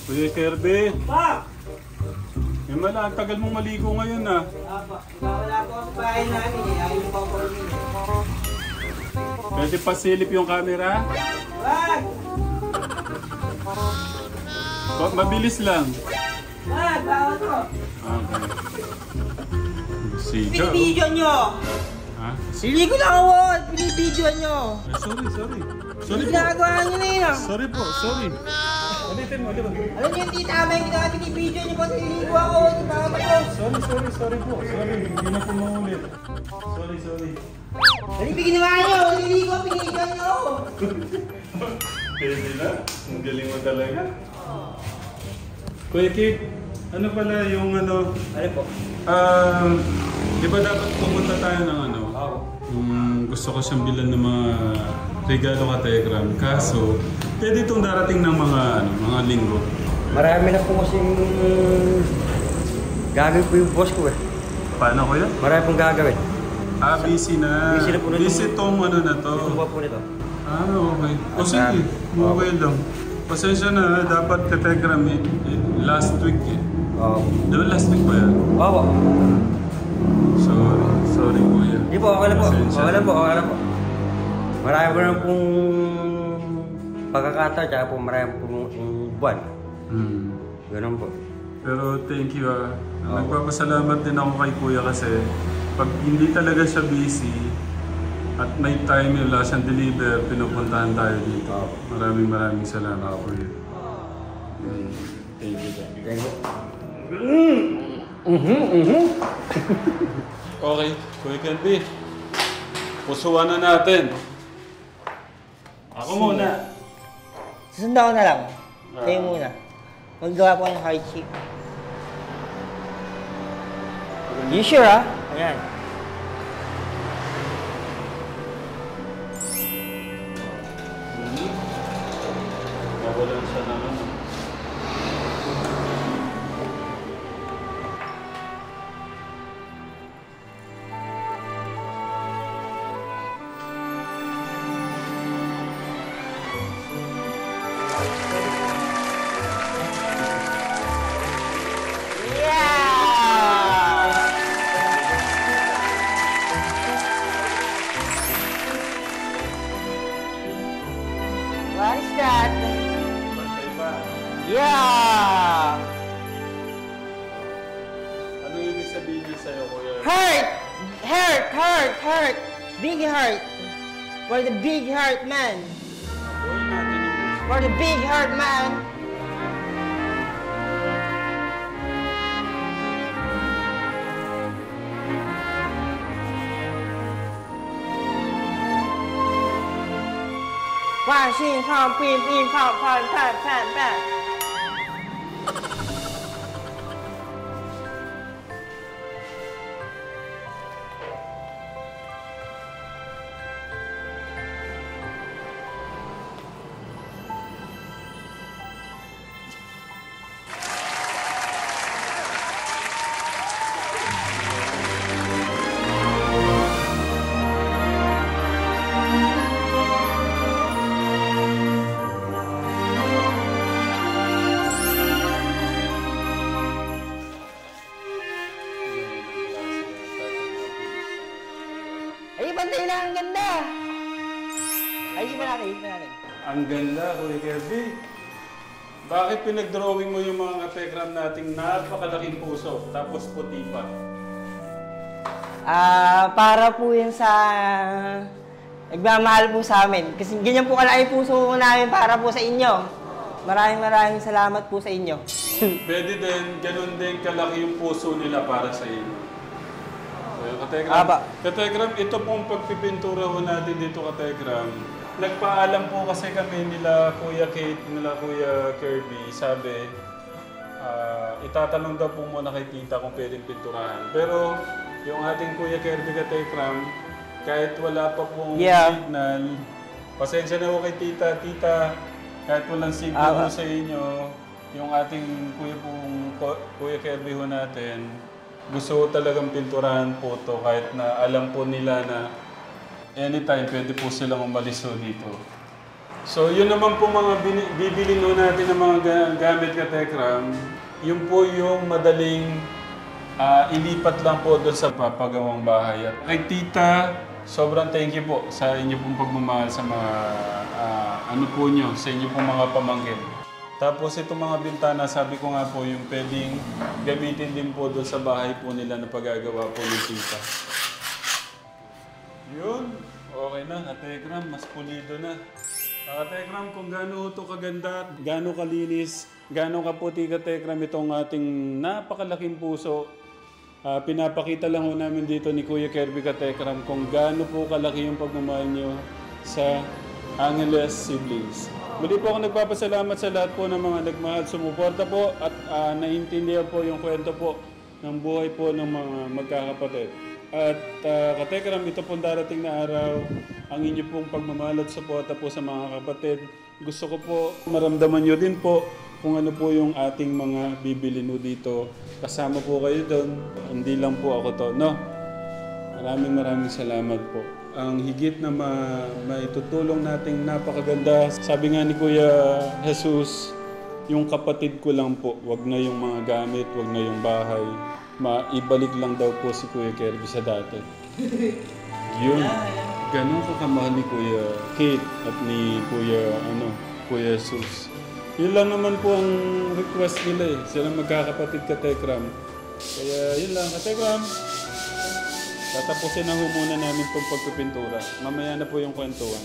Kuya Kirby. Pa! Eh, ang tagal mong maligo ngayon ah. Apa, wala po sa bahay namin eh. Ayaw pa po rin eh. Pwede pasilip yung camera? Wag! Mabilis lang. Wag! Bawal to! Okay. Siga. Pinibidyo nyo! Ha? Sili ko lang ako! Pinibidyo nyo! Ay, sorry. Sorry po. Ginagawa nyo na yun ah! Sorry po, sorry. Ulitin mo. Alam nyo hindi tama yung ginawa pinibidyo nyo po. Sili ko ako! Tama ko! Sorry po. Sorry, hindi na po maulit. Sorry. Ano yung ginawa nyo? Sili ko! Pinibidyo nyo! Pwede na? Ang galing mo talaga. Kuya Kik, ano pala yung ano? Ano po? Di ba dapat pumunta tayo ng ano? Oo. Gusto ko siyang bilan ng mga regalo ka Telegram. Kaso, pwede itong darating ng mga linggo. Marami na po kasing gagawin po yung boss ko eh. Paano kuya? Marami pong gagawin. Busy na. Busy na po na Busy tong ano na to. Ito ba po nito? Okay. O sige, okay lang. Pasensya na, dapat ka Telegram last week eh. Oo. Diba last week ba yan? Oo. Sorry kuya. Hindi po, okay lang po. Pasensya. Okay lang po. Marami po na pong pagkakataon, tsaka po marami pong buwan. Ganun po. Pero thank you ah. Nagpapasalamat din ako kay kuya kasi pag hindi talaga siya busy at may time wala siyang deliver, pinupuntahan tayo dito. Maraming salamat kuya. Thank you. Thank you. Okay, Kuya Kirby. Pusuan na natin. Ako muna. Susundan ko na lang. Kayo muna. Maggawa po ng heart shape. You sure ah? Ayan. Nawalan siya ng ano. What is that? Bantay pa. Yeah! Ano ibig sabihin niya sa'yo, Kuya? Heart! Big heart! For the big heart man! Buhay natin yung For the big heart man! One, two, three, pin, pop, pan, pan, pan, pan. Ay, bantay na, ang ganda! Ayusin pa natin. Ang ganda, Kuya Kirby. Bakit pinag-drawing mo yung mga telegram nating napakalaking puso, tapos puti pa? Para po yun sa nagmamahal po sa amin. Kasi ganyan po kalaki puso namin para po sa inyo. Maraming salamat po sa inyo. Pwede din, ganun din kalaki yung puso nila para sa inyo. So, Kategram, ito pong pagpipintura ho natin dito, Kategram. Nagpaalam po kasi kami nila Kuya Kate, nila Kuya Kirby. Sabi, itatanong daw po muna kay Tita kung pwedeng pinturahan. Pero yung ating Kuya Kirby, Kategram, kahit wala pa pong signal, pasensya na po kay Tita. Tita, kahit walang signal po sa inyo, yung ating Kuya Kirby ho natin, gusto ko talagang pinturahan po to kahit na alam po nila na anytime pwede po silang umalis dito. So, yun naman po mga bibili no natin ng mga gamit ka Tekram. Yun po yung madaling ilipat lang po doon sa papagawang bahay. At kay Tita, sobrang thank you po sa inyo pong pagmamahal sa mga ano po nyo, sa inyo pong mga pamangkin. Tapos itong mga bintana, sabi ko nga po, yung pwedeng gamitin din po doon sa bahay po nila na pagagawa po ng Tita. Yun, okay na, Katekram, mas pulido na. Katekram, kung gaano ito kaganda, gaano kalinis, gaano kaputi Katekram itong ating napakalaking puso. Pinapakita lang ho namin dito ni Kuya Kirby Katekram kung gaano po kalaki yung pagmamahal nyo sa Angeles siblings. Muli po ako nagpapasalamat sa lahat po ng mga nagmahal, sumuporta po at naiintindihan po yung kwento po ng buhay po ng mga magkakapatid. At Katekram, ito pong darating na araw, ang inyo pong pagmamahal at suporta po sa mga kapatid. Gusto ko po maramdaman nyo din po kung ano po yung ating mga bibili no dito. Kasama po kayo doon, hindi lang po ako to, no? Maraming salamat po. Ang higit na maitutulong nating napakaganda, sabi nga ni Kuya Jesus, yung kapatid ko lang po, wag na yung mga gamit, wag na yung bahay. Maibalik lang daw po si Kuya Kirby sa dati. Yun. Ganun ko kamahal ni Kuya Kate at ni Kuya Jesus. Yun lang naman po ang request nila eh. Sila magkakapatid Katekram. Kaya yun lang, Katekram. Tatapusin na ho muna namin itong pagpipintura. Mamaya na po yung kwentuhan.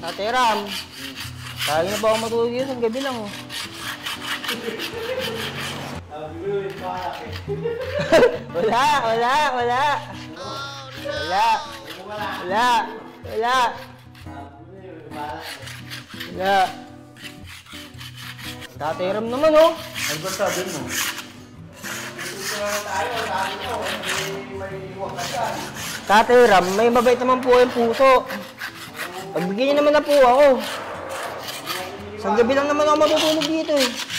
Ate Ram, kaya na ba ako matulog yun? Ang gabi lang oh. Wala. Ate Ram naman oh. Ano ba sabi mo? Ate Ram, may mabait naman po yung puso. Pagbigyan niyo naman na po ako. Sa gabi lang naman ako matutulog dito eh.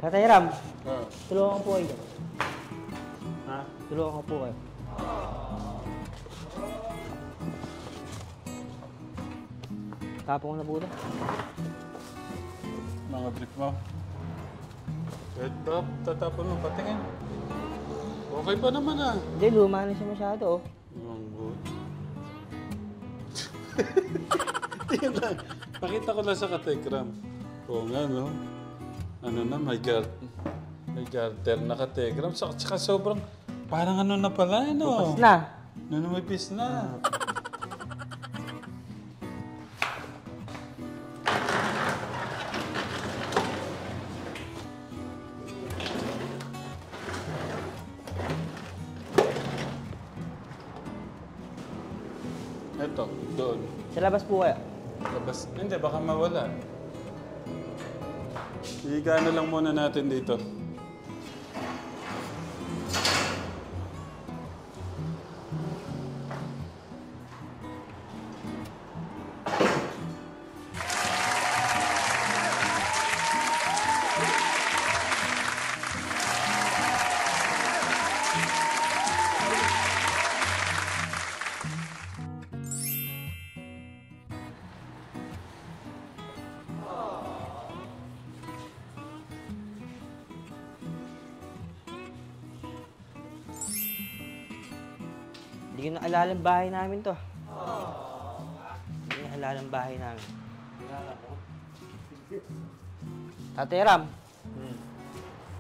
Tatay Ram, tulungan ko po kayo. Ha? Tulungan ko po kayo. Tapong ko na po ito. Mga brief mo. Tatapon mo, patingin. Okay pa naman ah. Hindi, luma na siya masyado oh. Yung good. Tingnan lang. Pakita ko lang sa Katekram. Oo nga no. Ano na, May garter, naka-telegram. Tsaka sobrang, parang ano na pala, ano? Bukas na. Nanumipis na. Ito, doon. Sa labas po kaya? Labas. Hindi, baka mawala. Higa na lang muna natin dito. Hindi ko naalala ang bahay namin to. Hindi ko naalala ang bahay namin. Ate Ram.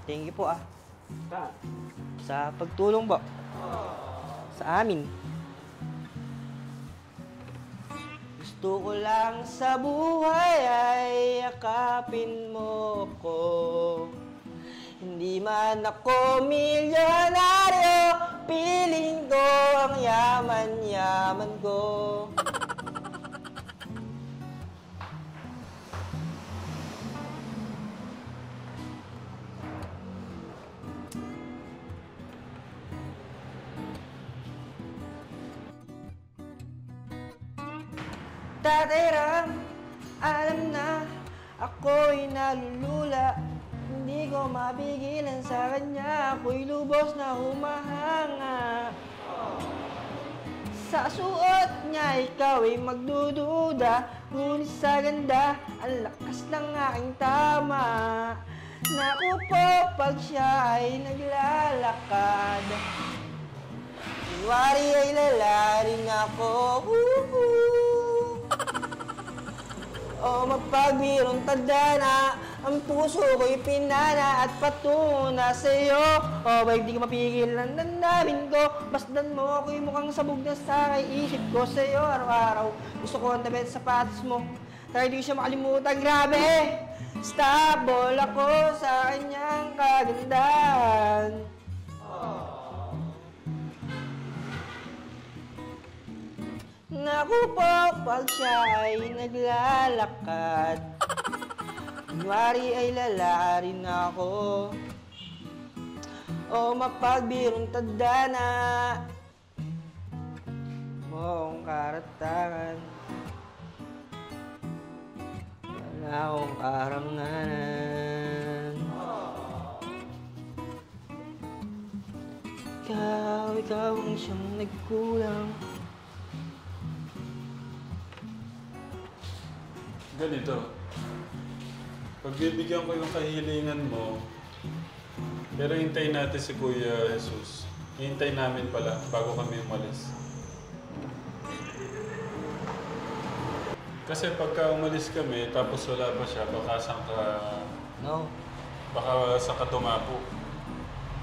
Thank you po ah. Sa pagtulong po. Sa amin. Gusto ko lang sa buhay ay yakapin mo ko. Hindi man ako milyonaryo, piling ko ang yaman-yaman ko. Tatay Ram, alam na ako'y nalulula. Hindi ko mapigilan sa kanya, ako'y lubos na humahanga. Sa suot niya, ikaw ay magdududa. Ngunit sa ganda, ang lakas ng aking tama. Naku po, pag siya ay naglalakad, kunwari ay lalaring ako. O mapagbirong tadhana, ang puso ko'y pinana at patuna sa'yo. O babe, di ko mapigil ang damdamin ko. Basdan mo ako'y mukhang sabog na sa isip ko sa'yo araw-araw. Gusto ko ang damit sa sapatos mo, kaya di ko siya makalimutan. Grabe! Stable ako sa kanyang kagandahan. Naku po, pag siya ay naglalakad, kunwari ay lalarin ako. O mapagbirong tadhana, moong karatangan, wala akong karanganan. Ikaw ang siyang nagkulang. Ganito. Pagbibigyan ko yung kahilingan mo, pero hintayin natin si Kuya Jesus. Hintayin namin pala bago kami umalis. Kasi pagka umalis kami, tapos wala pa siya, baka saan ka... No. Baka saan ka tumapo.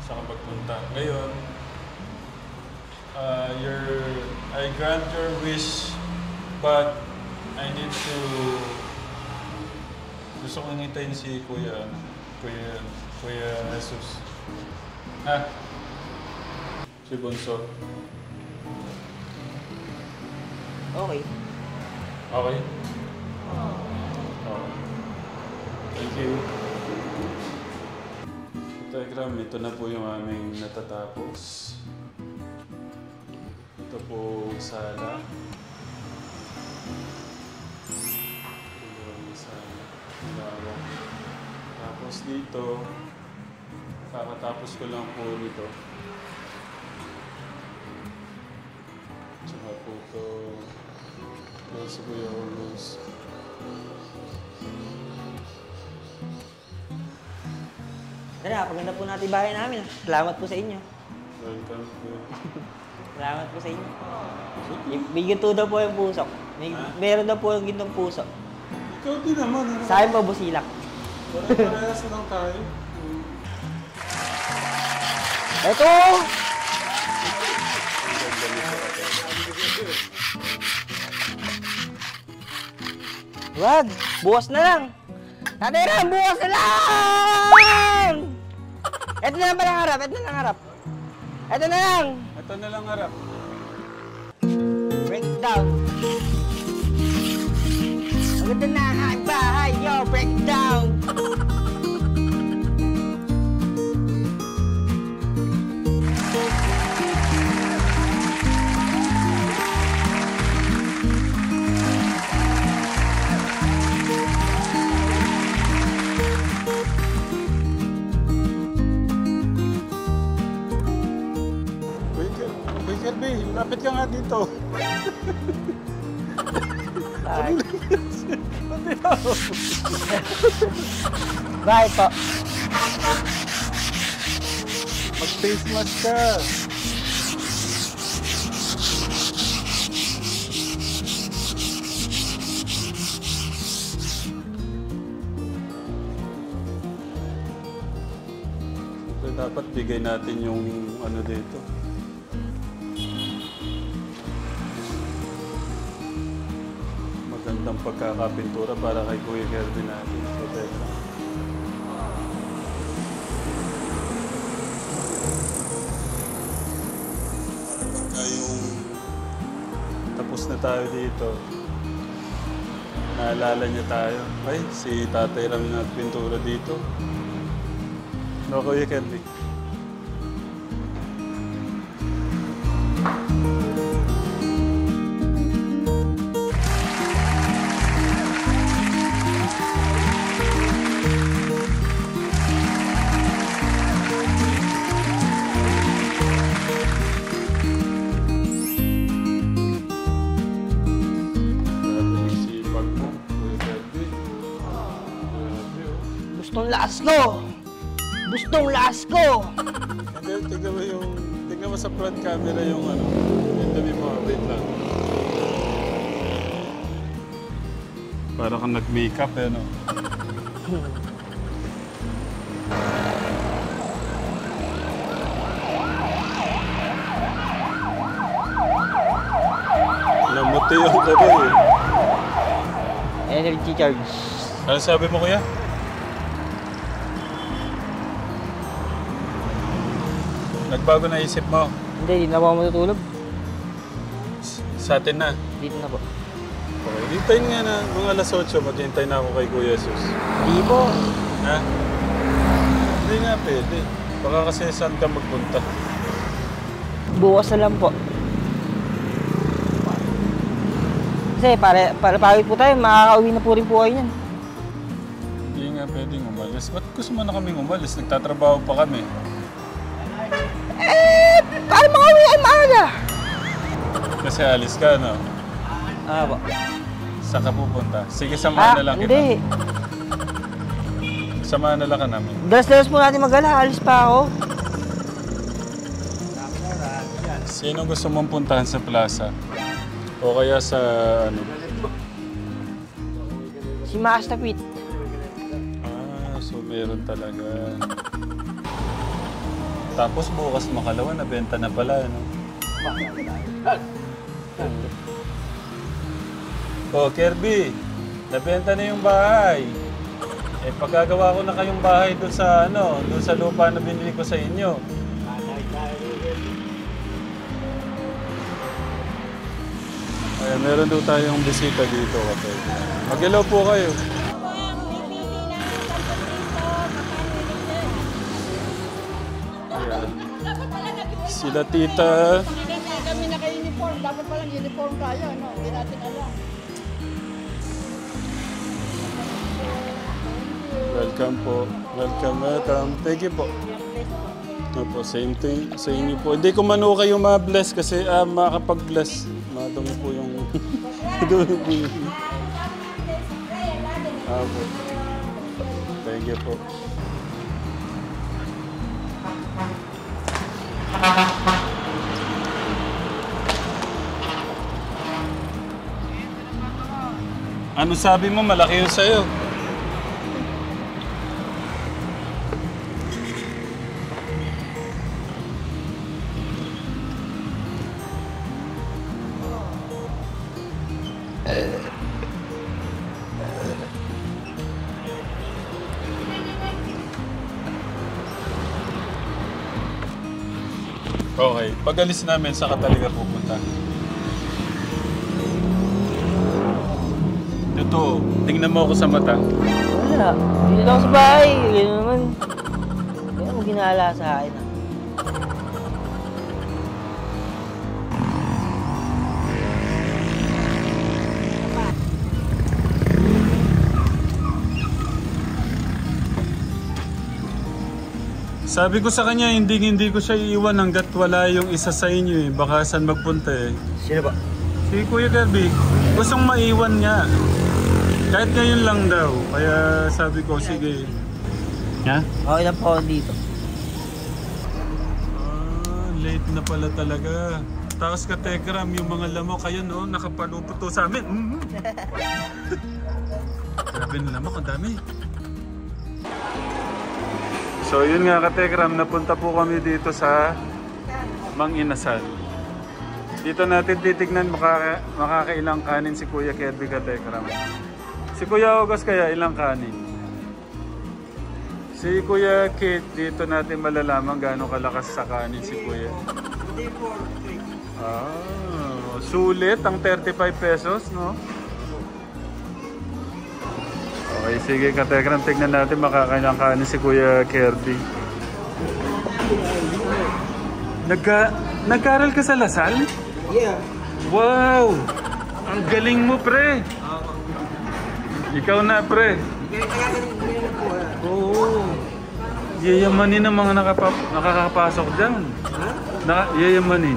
Saan ka magpunta. Ngayon, I grant your wish, but I need to... Gusto kong hintayin si Kuya Jesus. Ha? Si Bunso. Okay. Okay? Oh. Thank you. Telegram, ito na po yung aming natatapos. Ito po sala. Tapos dito, kakatapos ko lang po nito. Tsaka po ito, close ko yung loose. Tara, paganda po natin bahay namin. Salamat po sa inyo. Welcome po. Salamat po sa inyo. May ginto daw po yung puso. Meron daw po yung gintong puso. Ikaw din naman. Sa akin po, busilak. Parehas lang tayo. Ito! Wag! Bukas na lang! Tatay Ram, bukas na lang! Ito na lang palang harap, ito na lang harap. Ito na lang! Ito na lang harap. Breakdown. Maganda na ang aking bahay, yo! Breakdown! Kuya Kirby, lapit ka nga dito. Ay. Bakit po? Mag-face mask ka. So, dapat bigay natin yung ano dito. Magandang pagkakapintura para kay Kuya Kirby natin. So, teka. Yung tapos na tayo dito, naalala niya tayo. Ay, si Tatay Ram na pintura dito. No, Kuya Kirby? Gustong lakas ko! Gustong lakas ko! Hindi, tignan mo sa front camera yung ano, yung dami mo, wait lang. Para kang nag-makeup eh, no? Namuti yung gabi eh. Energy charge. Ano sabi mo, kuya? Nagbago na isip mo. Hindi, di na ako matutulog. Sa atin na. Dito na po. Okay, hintayin nga na mga alas 8, maghintay na ako kay Kuya Jesus. Di po. Ha? Hindi nga pwede. Baka kasi saan ka magpunta. Bukas na lang po. Kasi para pagod po tayo, makakauwi na po rin po kayo yan. Hindi nga pwedeng umalis. Ba't gusto mo na kaming umalis? Nagtatrabaho pa kami. Paano makauwi ay maaga? Kasi alis ka, no? Ah, po. Saan ka pupunta? Sige, samahan na lang kita. Hindi. Samahan na lang ka namin. Dalas-dalas po natin mag-ala, alis pa ako. Sino gusto mong puntahan sa plaza? O kaya sa ano? Si Master Pete. Ah, so meron talaga. Tapos bukas makalawa, nabenta na pala, no? Oh, Kirby, nabenta na yung bahay. Eh, pagkagawa ko na kayong bahay doon sa ano, doon sa lupa na binili ko sa inyo. Ayan, meron daw tayong bisita dito, kapag. Mag-hello po kayo. Ayan. Sila tita. Kami naka-uniform. Dapat palang uniform tayo, no? Hindi natin alam. Welcome po. Welcome, welcome. Thank you po. Opo, same thing sa inyo po. Hindi ko man ho kayo ma-bless kasi makakapag-bless. Madumi po yung... Madumi po yung... Opo. Thank you po. Ano sabi mo? Malaki yun sa'yo. Okay. Pag-alis namin, saan ka talaga pupunta? Totoo. Tingnan mo ako sa mata. Wala. Dito lang ako sa bahay. Gano'n naman. Kaya mo ginala sa akin. Sabi ko sa kanya, hindi ko siya iiwan hanggat wala yung isa sa inyo eh. Baka saan magpunta eh. Sino ba? Si Kuya Kirby, gustong maiwan niya. Kahit ngayon lang daw. Kaya sabi ko, sige. Ha? Okay lang po ako dito. Late na pala talaga. Tapos ka Tekram, yung mga lamok, ayan no, nakapalupot to sa amin. Grabe na lamok, ang dami. So yun nga Katekram, napunta po kami dito sa Mang Inasal. Dito natin titignan makakailang kanin si Kuya Kirby Katekram. Si Kuya August kaya ilang kanin? Si Kuya Kate, dito natin malalaman gaano kalakas sa kanin si Kuya. Sulit ang 35 pesos, no? Okay, sige Katekram, tignan natin makakailang kanin si Kuya Kirby. Nag-aral ka sa Lasal? Yeah. Wow! Ang galing mo, pre! Ikaw na, pre! Oo. Yayamanin ang mga nakakapasok dyan. Yayamanin.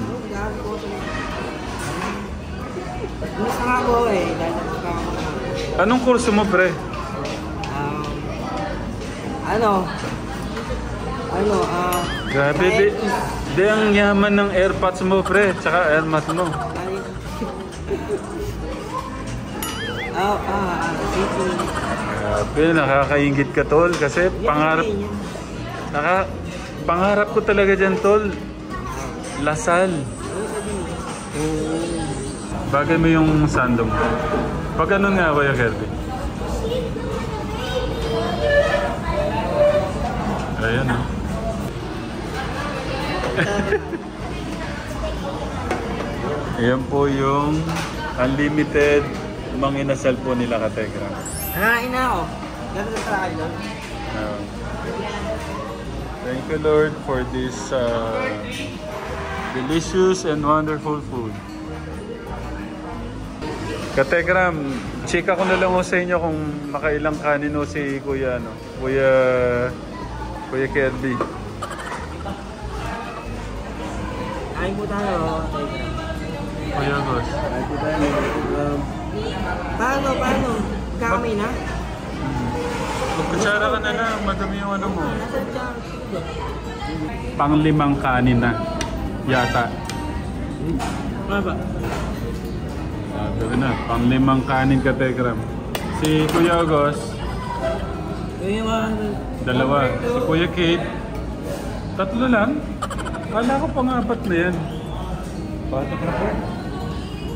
Mas nga po eh. Anong kurso mo, pre? Grabe, di ang yaman ng airpods mo, pre, tsaka airmat mo. Grabe, nakakaingit ka, tol, kasi pangarap ko talaga dyan, tol. Lasal. Bagay mo yung sandong mo. Pag ano nga, Kuya Kirby? Ayan o. Ayan po yung unlimited Mang Inasal po nila Katekram. Nakain na ako. Gano'n sa akin doon. Thank you Lord for this delicious and wonderful food. Katekram, chika ko na lang sa inyo kung makailang kanin o si Kuya, Kuya Kirby. Kain po tayo. Kuya Gos. Paano? Kami na? Magkutsara ka na lang, madami yung ano mo. Pang-5 kanin na. Yata. Ba? Sabi na, pang-5 kanin Katekram. Si Kuya Gos. 2. Si Kuya Kate. 3 lang. Kala ko pang-4 na yan. Patok na po.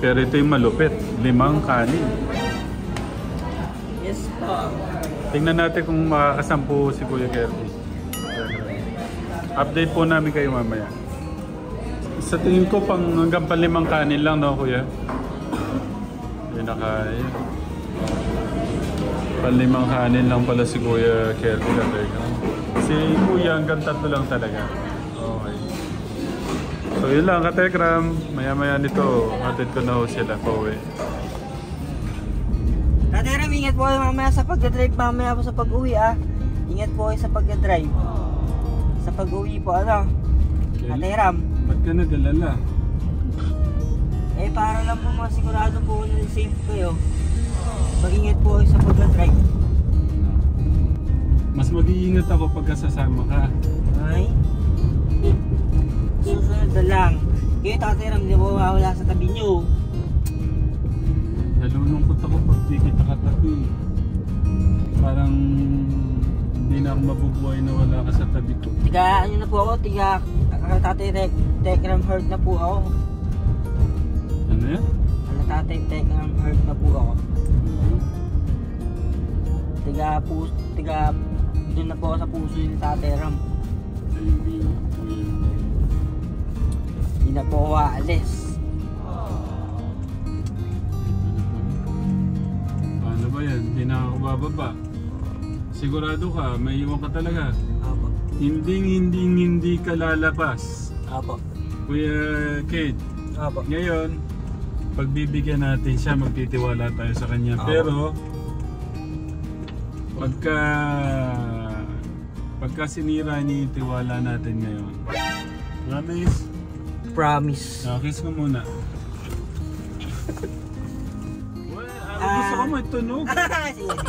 Pero ito yung malupit. 5 kanin. Yes po. Tingnan natin kung makakasampu si Kuya Kirby. Update po namin kayo mamaya. Sa tingin ko hanggang 5 kanin lang, no Kuya? Hindi na kaya. 5 kanin lang pala si Kuya Kirby Katekram. Si Kuya hanggang 3 lang talaga. Okay. So yun lang Katekram. Maya-maya nito, hatid ko na ho sila po eh. Katekram, ingat po kayo mamaya sa pag-drive mamaya po sa pag-uwi Ingat po kayo sa pag-drive. Sa pag-uwi po Katekram. Ba't ka nadalala? Para lang po masigurado po na safe kayo. Mag-ingat po kayo sa pag-drive. Mas mag-iingat ako pagka sasama ka. Ay? Susunod na lang. Kayo Katekram, hindi po mawala sa tabi nyo. Nalulungkot ako pag di kita katabi. Parang hindi na ako mabubuhay na wala ka sa tabi ko. Tiga ano na po ako, Tatay Tekram hurt na po ako. Ano yan? Tatay Tekram hurt na po ako. Tiga doon na po ako sa puso ni Tatay Ram. Hindi na po ako aalis. Paano ba yan? Hindi na ako bababa. Sigurado ka, may iwan ka talaga. Apo. Hindi ka lalabas. Apo. Kuya Kate, Apo. ngayon, pagbibigyan natin siya, magtitiwala tayo sa kanya. Apo. Pero, pagka sinira niya yung tiwala natin ngayon. Promise? Promise. Kiss ko muna. Gusto ko may tunog. Sige.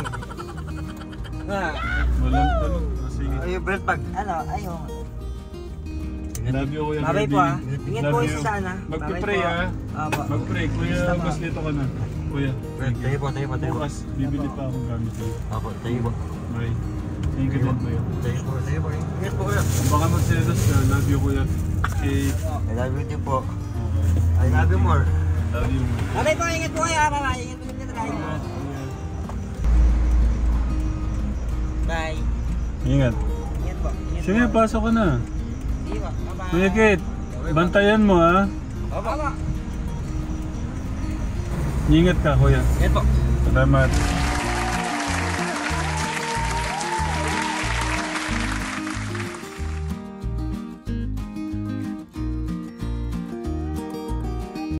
Walang tunog. Sige. Ay, Brent, pag Ano, ayaw. Love you, Kuya Babay Kirby. po ah. Ingat po Love isa you. sana. Magpipray ah. Apo. Magpray. Kuya, Basta po. mas lito ka na. Kuya. Brent, tayo po. Bukas, bibili pa akong gamit ko. Apo, tayo po. Bye. Thank you din, Kuya. Tayo po. Ingat po kayo. Baka magselos ka. Love you, Kuya. Okay. I love you din po. Okay. I love you more. Love you. Babay po, ingat po kayo. Bye-bye. Ingat po na tayo. Bye. Ingat. Ingat po. Ingat Sige, po. pasok ka na. Sige po. Bye-bye. Kuya Kate, bantayan mo ha. Apo. Ingat ka, Kuya. Ingat po. Salamat.